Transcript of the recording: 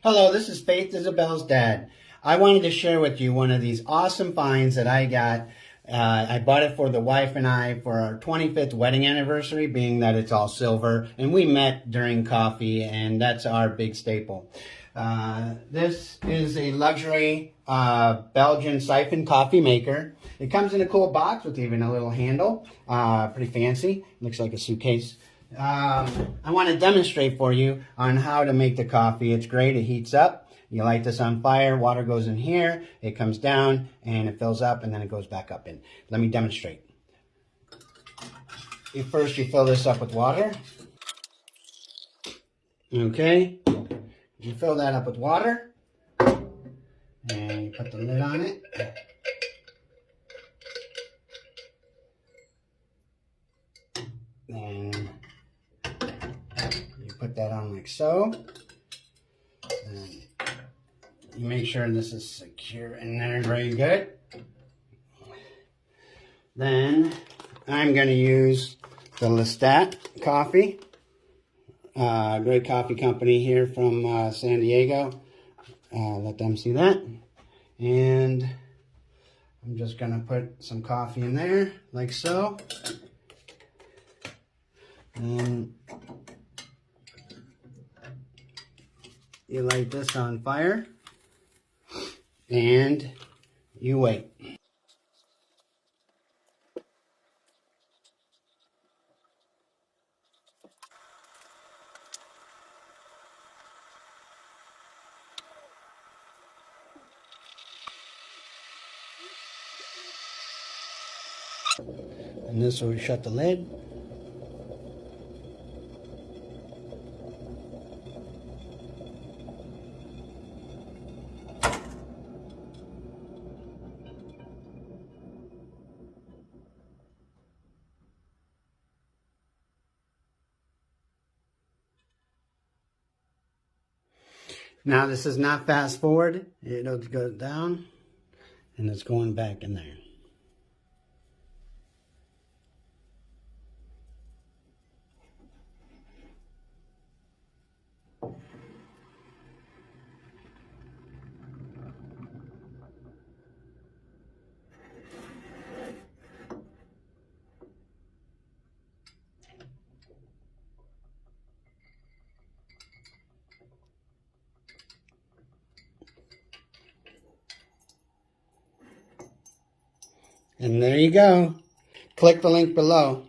Hello, this is Faith Isabel's dad. I wanted to share with you one of these awesome finds that I got. I bought it for the wife and I for our 25th wedding anniversary, being that it's all silver. And we met during coffee, and that's our big staple. This is a luxury Belgian Syphon coffee maker. It comes in a cool box with even a little handle. Pretty fancy. Looks like a suitcase. I want to demonstrate for you on how to make the coffee. It's great. It heats up. You light this on fire. Water goes in here. It comes down and it fills up and then it goes back up in. Let me demonstrate. First, you fill this up with water. Okay. You fill that up with water and you put the lid on it. And you put that on like so. And you make sure this is secure in there very good. Then I'm going to use the Lestat coffee. Great coffee company here from San Diego. Let them see that. And I'm just going to put some coffee in there like so. And you light this on fire and you wait. And this will shut the lid. Now this is not fast forward. It'll go down and it's going back in there. And there you go. Click the link below.